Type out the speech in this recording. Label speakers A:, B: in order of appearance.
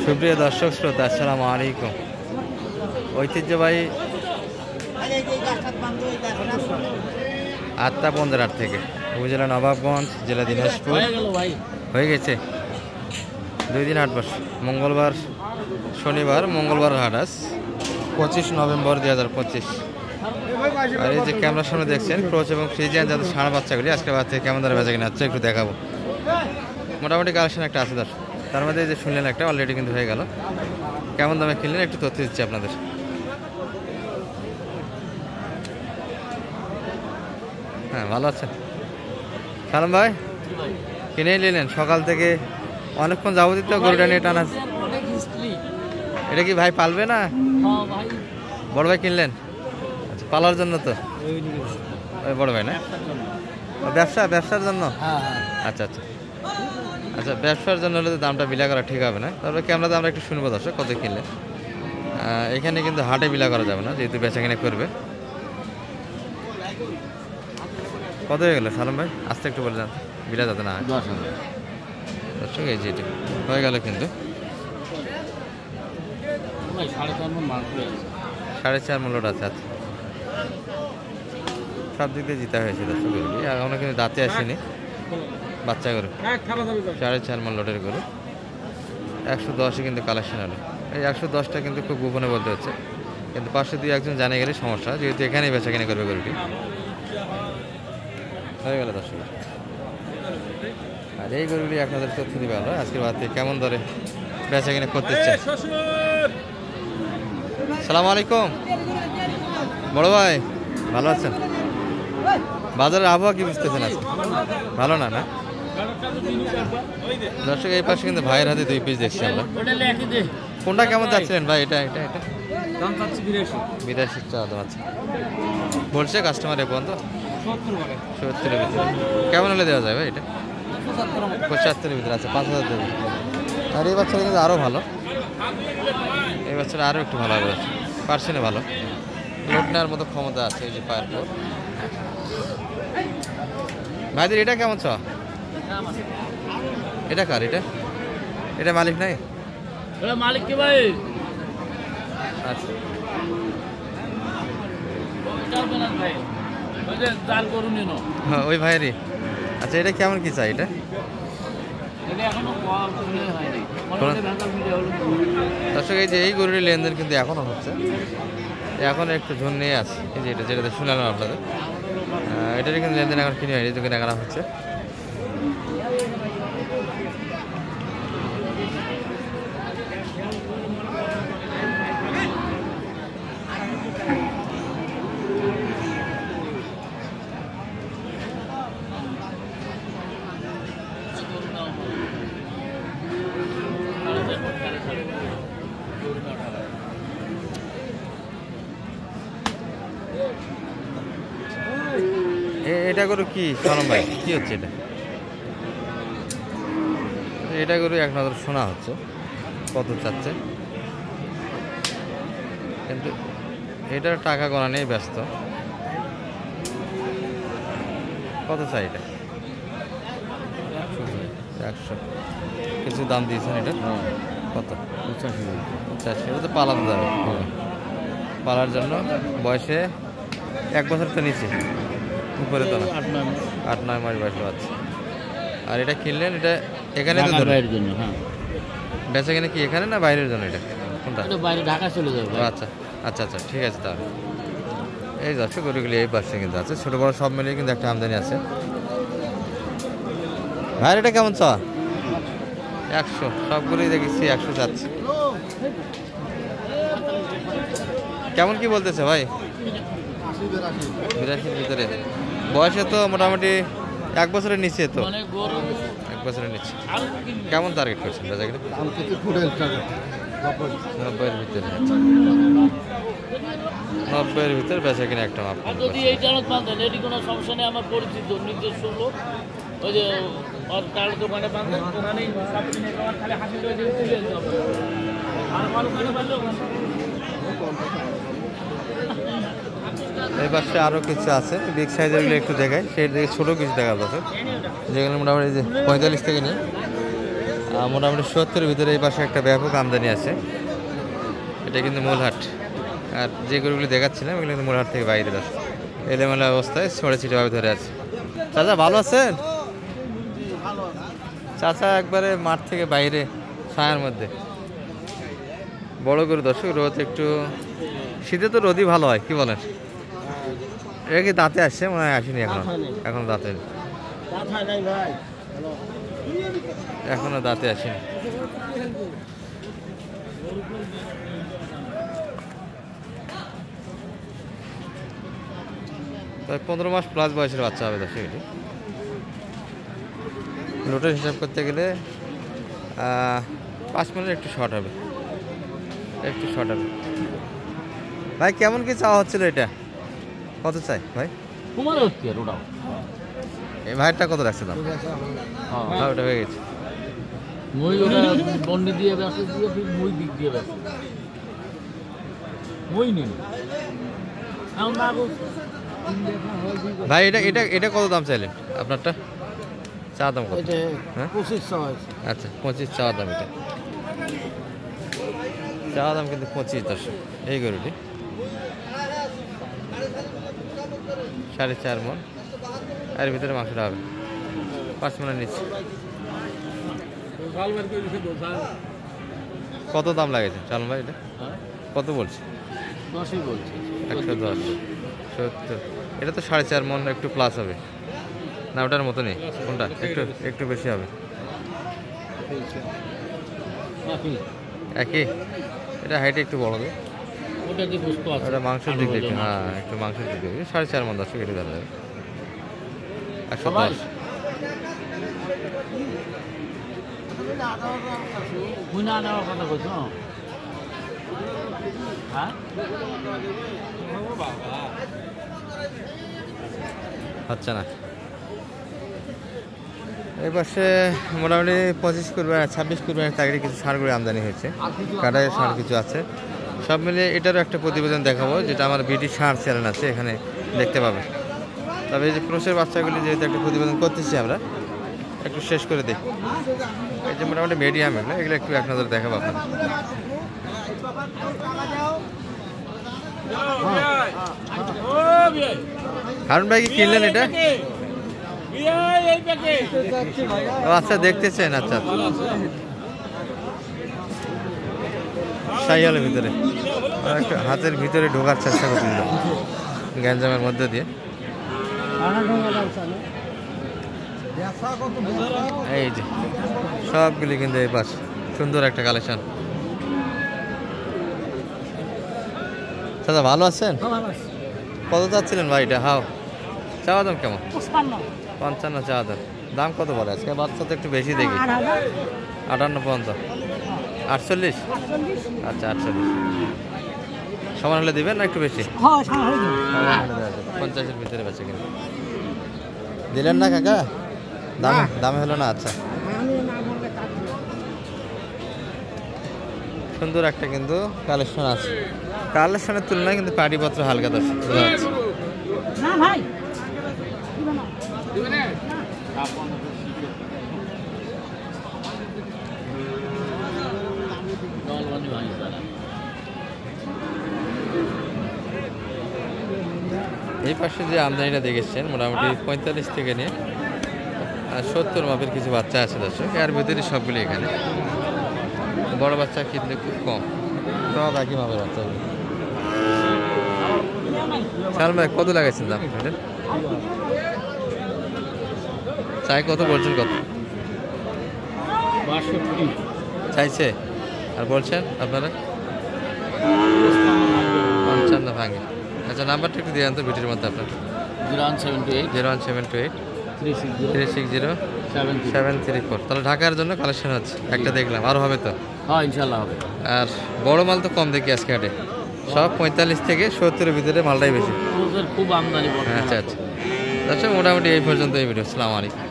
A: সুপ্রিয় দর্শক শ্রোতা, আসসালামু আলাইকুম। ঐতিহ্যবাহী আত্মা বন্দরহাট থেকে উপজেলা নবাবগঞ্জ, জেলা দিনাজপুর হয়ে গেছে 2 দিন হাট বসে। মঙ্গলবার, শনিবার, মঙ্গলবার হাট আজ 25 নভেম্বর 2025। আর এই যে ক্যামেরার সামনে দেখছেন ক্রোচ এবং ফ্রিজিয়ান যাদের ষাঁড় বাচ্চাগুলি আজকে বাচ্চা কেমন ধরে বেচা কিনা হচ্ছে একটু দেখাবো। মোটামুটি কালেকশন একটা আছে দর্শক, তার মধ্যে এই যে শুনলেন একটা অলরেডি কিন্তু হয়ে গেল। কেমন দামে কিনলেন একটু তথ্য দিচ্ছি আপনাদের। হ্যাঁ, ভালো আছেন সালাম ভাই? কিনে নিলেন সকাল থেকে অনেকক্ষণ যাবতীয় তো গরুটা নিয়ে টানা। এটা কি ভাই পালবে না? বড় ভাই কিনলেন? আচ্ছা, পালার জন্য তো ওই বড় ভাই না, ব্যবসার জন্য? আচ্ছা আচ্ছা আচ্ছা, ব্যবসার জন্য হলে তো দামটা বিলা করা ঠিক হবে না। তারপরে ক্যামেরাতে আমরা একটু শুনবো দর্শক কত কিনলেন। এখানে কিন্তু হাটে বিলা করা যাবে না, যেহেতু বেচা কিনে করবে। কত হয়ে গেল সালাম ভাই? আস্তে একটু বলে যান, বিলা যাতে না। দর্শক এই যে হয়ে গেল কিন্তু 4.5 মূল্য আছে। আচ্ছা, সব দিক দিয়ে জিতা হয়েছে দর্শক। এখনো কিন্তু দাঁতে আসেনি বাচ্চা গরু, 4.5 মূল লটের গরু। 110 কিন্তু কালেকশন হলো। এই 110টা কিন্তু খুব গোপনে বলতে হচ্ছে, কিন্তু পাশে দিয়ে একজন জানে গেলে সমস্যা, যেহেতু এখানেই বেচা কিনে করবে গরুটি। হয়ে গেল দর্শক। আর এই গরুটি আপনাদের তথ্য দিবে আলো আজকের বাদ থেকে কেমন ধরে বেচা কিনে করতে চাই। সালামু আলাইকুম বড় ভাই, ভালো আছেন? বাজারের আবহাওয়া কি বুঝতেছেন আজকে? ভালো না? না দর্শক, এই পাশে কিন্তু ভাইয়ের হাতে 2 পিস দেখছি আমরা। কোনটা কেমন যাচ্ছিলেন ভাই? এটা 82 চা দাম আছে বলছে কাস্টমার। এ পর্যন্ত 70-এর ভিতরে কেমন হলে দেওয়া যায় ভাই? এটা 75-এর ভিতরে আছে, 5,000 দেবে। আর এই বাচ্চাটা কিন্তু আরও ভালো, এই বাচ্চাটা আরও একটু ভালো হবে, পার্সেন্টে ভালো, লোড নেওয়ার মতো ক্ষমতা আছে। এই যে পায়ের পর ভাইদের এটা কেমন ছ? এটা কার? এটা মালিক নাই?
B: মালিক কে ভাই?
A: আচ্ছা, হ্যাঁ ওই ভাইয়েরই। আচ্ছা, এটা কেমন কি চাই? এটা দর্শক এই যে এই গরুটির লেনদেন কিন্তু এখনো হচ্ছে, এখন একটু ঝুন নিয়ে আছে। এই যে যেটাতে শুনলাম আপনাদের, এটারই কিন্তু লেনদেন এখন কিনে হয়নি, তো কিনে কেনা হচ্ছে। এটা গরু কি সালাম ভাই, কি হচ্ছে এটা? এটা গরু এক নজর শোনা হচ্ছে কত চাচ্ছে, কিন্তু এটার টাকা গোনা নিয়ে ব্যস্ত। কত চাই এটা? 100 কিছু দাম দিয়েছেন এটা? কত? 85। এটা তো পালাতে যাবে, পালার জন্য বয়সে 1 বছর তো নিচে, উপরে তো না, 8-9 মাস বয়স পাচ্ছে। আর এটা কিনলেন এটা এখানে তো বাইরের জন্য? হ্যাঁ, বেচা কিনে কি এখানে না বাইরের জন্য? এটা কোনটা? বাইরে, ঢাকা চলে যাবে। আচ্ছা আচ্ছা আচ্ছা, ঠিক আছে। তাহলে এই দর্শক গরুগুলি এই পাশে কিন্তু আছে, ছোটো বড়ো সব মিলিয়ে কিন্তু একটা আমদানি আছে। ভাইয়ের এটা কেমন চ? 100 সবগুলোই দেখেছি 100 যাচ্ছে। কেমন কি বলতেছে ভাই? 82-র ভিতরে বয়সে তো মোটামুটি 1 বছরের নিচে, তো 1 বছরের নিচে। কেমন টার্গেট করছেন বেচা কিনে? 90-এর ভিতরে। 90-এর ভিতরে বেচা কিনে একটা মাপ।
B: যদি এই জানত বাঁধেন এটি কোনো সমস্যা নেই, আমার পরিচিত নিজস্ব লোক, ওই যে ওর তার দোকানে বাঁধেন, ওখানেই খালি হাসি তুলে যাবে। আর ভালো করে বাঁধলে
A: এই পাশে আরও কিছু আছে বিগ সাইজেরগুলো একটু দেখায়, সেই দিকে ছোটো কিছু দেখা যাচ্ছে যেগুলো মোটামুটি যে 45 থেকে নিয়ে মোটামুটি 70-এর ভিতরে এই পাশে একটা ব্যাপক আমদানি আছে। এটা কিন্তু মূলহাট, আর যে গরুগুলি দেখাচ্ছিলাম এগুলো কিন্তু মূলহাট থেকে বাইরে আছে, এলোমেলো অবস্থায় ছড়ে ছিটেভাবে ধরে আছে। চাচা ভালো আছেন? চাচা একবারে মাঠ থেকে বাইরে ছায়ার মধ্যে বড় গরু। দর্শক রোদ একটু, শীতে তো রোদই ভালো হয়, কি বলেন? এটা কি দাঁতে আসছে? মনে হয় আসেনি এখন দাঁতে, এখনো দাঁতে আসেনি। প্রায় 15 মাস প্লাস বয়সের বাচ্চা হবে দর্শক। এটি লোটের হিসাব করতে গেলে 5 মিনিট একটু শর্ট হবে, একটু শর্ট হবে। ভাই কেমন কি চাওয়া হচ্ছিল এটা? কত চাই ভাই? এই ভাইয়েরটা কত রাখছে দাম? হ্যাঁ ওটা হয়ে গেছে। ভাই এটা এটা এটা কত দাম চাইলেন আপনারটা? চা দাম কত? হ্যাঁ 25 চাওয়া। আচ্ছা 25 চাওয়া দাম। এটা চাওয়া দাম কিন্তু 25। এই গরুটি 4.5 মণ, এর ভিতরে মাংসটা হবে 5 মণের নিচে। কত দাম লাগেছে চালন ভাই? এটা কত বলছে?
B: 10ই বলছে।
A: 110, 70। এটা তো 4.5 মণ, একটু প্লাস হবে না? ওটার মতো নেই, কোনটা একটু বেশি হবে? একই। এটা হাইটে একটু বড় হবে, ওটা মাংসের দিক থেকে। হ্যাঁ একটু মাংসের দিক থেকে 4.5 মণ দর্শক। এটা দাঁড়াবে 110। আচ্ছা না, এই পাশে মোটামুটি 25 কুরবানি 26 কুরবানির তাগিরে কিছু ষাঁড় গরু আমদানি হয়েছে, কাটায় ষাঁড় কিছু আছে। সব মিলিয়ে এটারও একটা প্রতিবেদন দেখাবো, যেটা আমার বিডি ষাঁড় চ্যানেল আছে, এখানে দেখতে পাবে। তবে এই যে ক্রোশের বাচ্চাগুলি যেহেতু একটা প্রতিবেদন করতেছি আমরা, একটু শেষ করে দিই। এই যে মোটামুটি মিডিয়াম এগুলো একটু এক নজর দেখাবো আপনাদের। হারুন ভাই কি কিনলেন এটা? আচ্ছা দেখতেছেন। আচ্ছা শাহিওয়ালের ভিতরে একটা হাতের ভিতরে ঢোকার চেষ্টা করছিল গ্যাঞ্জামের মধ্যে দিয়ে। এই যে সবগুলি কিন্তু এই পাশ সুন্দর একটা কালেকশন। দাদা ভালো আছেন? কত চাচ্ছিলেন ভাই এটা? হাও চাওয়া দাম কেমন? 55 চাওয়া দাম। দাম কত বলে আজকে? বাচ্চা তো একটু বেশি দেখি। 58 পর্যন্ত। 48? আচ্ছা 48 সমান হলে দিবেন না একটু বেশি? 50-এর ভিতরে বেঁচে কিন্তু দিলেন না কাকা? দামে হলো না। আচ্ছা সুন্দর একটা কিন্তু কালেকশন আছে। কালেকশনের তুলনায় কিন্তু পাটিপত্র হালকা দর্শক বোঝা যাচ্ছে। এই পাশে যে আমদানিটা দেখেছেন মোটামুটি 45 থেকে নিয়ে 70 মাপের কিছু বাচ্চা আছে দর্শক। এর ভিতরে সবগুলি এখানে বড় বাচ্চা কিনলে খুব কম, সব একই মাপের বাচ্চাগুলো। শাল ভাই কত লাগাইছেন দাম? চাই কত বলছেন? কত চাইছে আর বলছেন আপনারা? 55 ভাঙে। আচ্ছা নাম্বারটা একটু দিয়ে আনতো ভিডিওর মধ্যে আপনার। 01728 360 734। তাহলে ঢাকার জন্য কালেকশন হচ্ছে একটা দেখলাম, আরও হবে তো?
B: হ্যাঁ ইনশাল্লাহ হবে।
A: আর বড় মাল তো কম দেখি আজকে হাটে, সব 45 থেকে 70-এর ভিতরে মালটাই বেশি।
B: খুব আমদানি।
A: আচ্ছা আচ্ছা মোটামুটি এই পর্যন্ত এই ভিডিও। আসসালামু আলাইকুম।